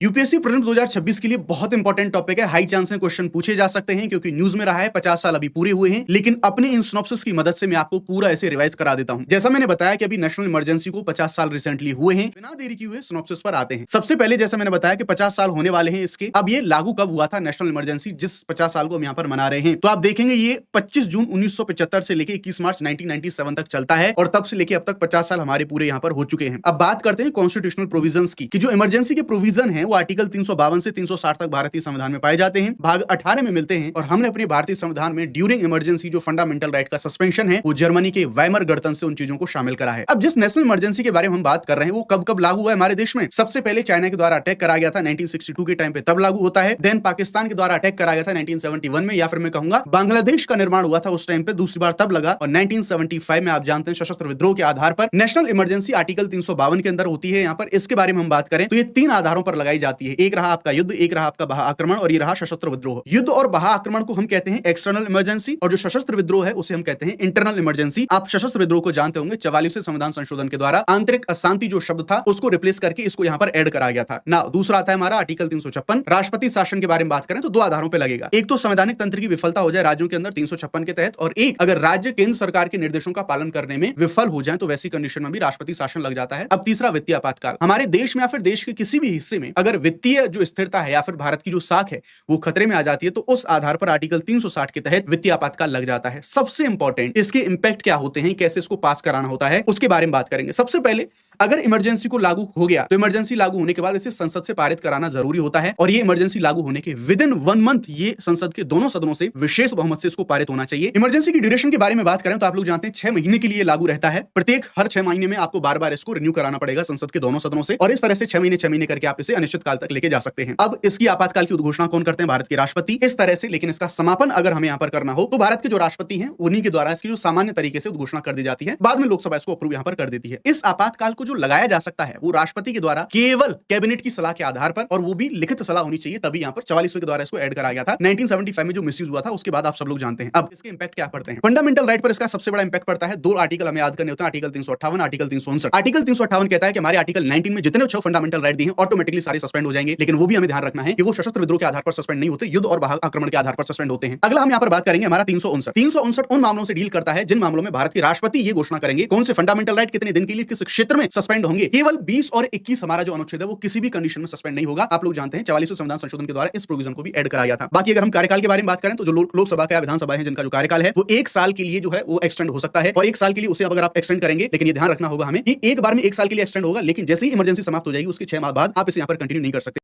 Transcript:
UPSC prelims 2026 के लिए बहुत इंपॉर्टेंट टॉपिक है। हाई चांस है क्वेश्चन पूछे जा सकते हैं क्योंकि न्यूज में रहा है 50 साल अभी पूरे हुए हैं। लेकिन अपने इन सिनॉप्सिस की मदद से मैं आपको पूरा ऐसे रिवाइज करा देता हूं। जैसा मैंने बताया कि अभी नेशनल इमरजेंसी को 50 साल रिसेंटली हुए हैं। बिना देरी किए हुए सिनॉप्सिस पर आते हैं। सबसे पहले जैसा मैंने बताया कि 50 साल होने वाले हैं इसके। अब ये लागू कब हुआ था नेशनल इमरजेंसी, जिस 50 साल को हम यहाँ पर मना रहे हैं? तो आप देखेंगे ये 25 जून 1975 से लेकर 21 मार्च 1997 तक चलता है और तब से लेकर अब तक 50 साल हमारे पूरे यहाँ पर हो चुके हैं। अब बात करते हैं कॉन्स्टिट्यूशनल प्रोविजंस की, कि जो इमरजेंसी के प्रोविजन है वो आर्टिकल 352 से 360 तक भारतीय संविधान में पाए जाते हैं, भाग 18 में मिलते हैं। और हमने अपने भारतीय संविधान में ड्यूरिंग इमरजेंसी जो फंडामेंटल राइट का सस्पेंशन है वो जर्मनी के वाइमर गणतंत्र से उन चीजों को शामिल करा है। अब जिस नेशनल इमरजेंसी के बारे में हम बात कर रहे हैं वो कब कब लागू हुआ है हमारे देश में? सबसे पहले चाइना के द्वारा अटैक करा गया था 1962 के टाइम पे, तब लागू होता है। देन पाकिस्तान के द्वारा अटैक करा गया था 1971 में, या फिर मैं कहूंगा बांग्लादेश का निर्माण हुआ था उस टाइम पे, दूसरी बार तब लगा। और 1975 में आप जानते हैं सशस्त्र विद्रोह के आधार पर नेशनल इमरजेंसी आर्टिकल 352 के अंदर होती है। यहाँ पर इसके बारे में हम बात करें तो ये 3 आधारों पर लगाई जाती है। एक रहा आपका युद्ध, एक रहा आपका बाह्य आक्रमण और ये रहा सशस्त्र विद्रोह। युद्ध और बाह्य आक्रमण को हम कहते हैं एक्सटर्नल इमरजेंसी और जो सशस्त्र विद्रोह है उसे हम कहते हैं इंटरनल इमरजेंसी। आप सशस्त्र विद्रोह को जानते होंगे 44वें संविधान संशोधन के द्वारा आंतरिक अशांति जो शब्द था उसको रिप्लेस करके इसको यहां पर ऐड करा गया था ना। दूसरा आता है हमारा आर्टिकल 356। राष्ट्रपति शासन के बारे में बात करें तो 2 आधारों पर लगेगा। एक तो संवैधानिक तंत्र की विफलता हो जाए राज्यों के अंदर 356 के तहत, और एक अगर राज्य केंद्र सरकार के निर्देशों का पालन करने में विफल हो जाए तो वैसी कंडीशन में भी राष्ट्रपति शासन लग जाता है। अब तीसरा वित्तीय आपातकाल। हमारे देश में या फिर देश के किसी भी हिस्से में अगर वित्तीय जो स्थिरता है या फिर भारत की जो साख है वो खतरे में आ जाती है तो उस आधार पर आर्टिकल 360 के तहत वित्तीय आपातकाल लग जाता है। सबसे इंपॉर्टेंट इसके इंपैक्ट क्या होते हैं, कैसे इसको पास कराना होता है उसके बारे में बात करेंगे। सबसे पहले अगर इमरजेंसी को लागू हो गया तो इमरजेंसी लागू होने के बाद इसे संसद से पारित कराना जरूरी होता है और ये इमरजेंसी लागू होने के विद इन 1 मंथ ये संसद के दोनों सदनों से विशेष बहुमत से इसको पारित होना चाहिए। इमरजेंसी की ड्यूरेशन के बारे में बात करें तो आप लोग जानते हैं 6 महीने के लिए लागू रहता है। प्रत्येक हर 6 महीने में आपको बार-बार इसको रिन्यू कराना पड़ेगा संसद के दोनों सदनों से और इस तरह से 6 महीने करके आप इसे अनिश्चित काल तक लेके जा सकते हैं। अब इसकी आपातकाल की उद्घोषणा कौन करते हैं? भारत के राष्ट्रपति। इस तरह से, लेकिन इसका समापन अगर हमें यहां पर करना हो तो भारत के जो राष्ट्रपति हैं उन्हीं के द्वारा इसकी जो सामान्य तरीके से उद्घोषणा कर दी जाती है, बाद में लोकसभा इसको अप्रूव यहां पर कर देती है। इस आपातकाल को जो लगाया जा सकता है वो राष्ट्रपति के द्वारा केवल कैबिनेट की सलाह के आधार पर, और वो भी लिखित सलाह होनी चाहिए, तभी यहां पर 44वें के द्वारा इसको ऐड करा गया था। 1975 में जो मिसयूज हुआ था उसके बाद आप सब लोग जानते हैं। अब इसके इंपैक्ट क्या पड़ते हैं? फंडामेंटल राइट पर इसका सबसे बड़ा इंपैक्ट पड़ता है। 2 आर्टिकल हमें याद करने होते हैं, आर्टिकल 358, आर्टिकल 359। आर्टिकल 358 कहता है कि हमारे आर्टिकल 19 में जितने 6 फंडामेंटल राइट दिए हैं ऑटोमेटिकली सारे सस्पेंड हो जाएंगे, लेकिन वो भी हमें ध्यान रखना है कि वो सशस्त्र विद्रोह के आधार पर सस्पेंड नहीं होते, युद्ध और बाह्य आक्रमण के आधार पर सस्पेंड होते हैं। अगला हम यहां पर बात करेंगे हमारा 359 उन मामलों से डील करता है जिन मामलों में भारत के राष्ट्रपति ये घोषणा करेंगे कौन से फंडामेंटल राइट कितने दिन के लिए किस क्षेत्र में सस्पेंड होंगे। केवल 20 और 21 हमारा जो अनुच्छेद है वो किसी भी कंडीशन में सस्पेंड नहीं होगा। आप लोग जानते हैं 44वें संविधान संशोधन के द्वारा इस प्रोविजन को भी ऐड कराया था। बाकी अगर हम कार्यकाल के बारे में बात करें तो जो लोकसभा का या विधानसभा है जिनका जो कार्यकाल है वो 1 साल के लिए जो है वो एक्सटेंड हो सकता है, और 1 साल के लिए उसे अगर आप एक्सटेंड करेंगे, लेकिन ये ध्यान रखना होगा हमें कि एक बार में 1 साल के लिए एक्सटेंड होगा, लेकिन जैसे ही इमरजेंसी समाप्त हो जाएगी उसके 6 माह बाद आप इसे यहां पर कंटिन्यू नहीं कर सकते।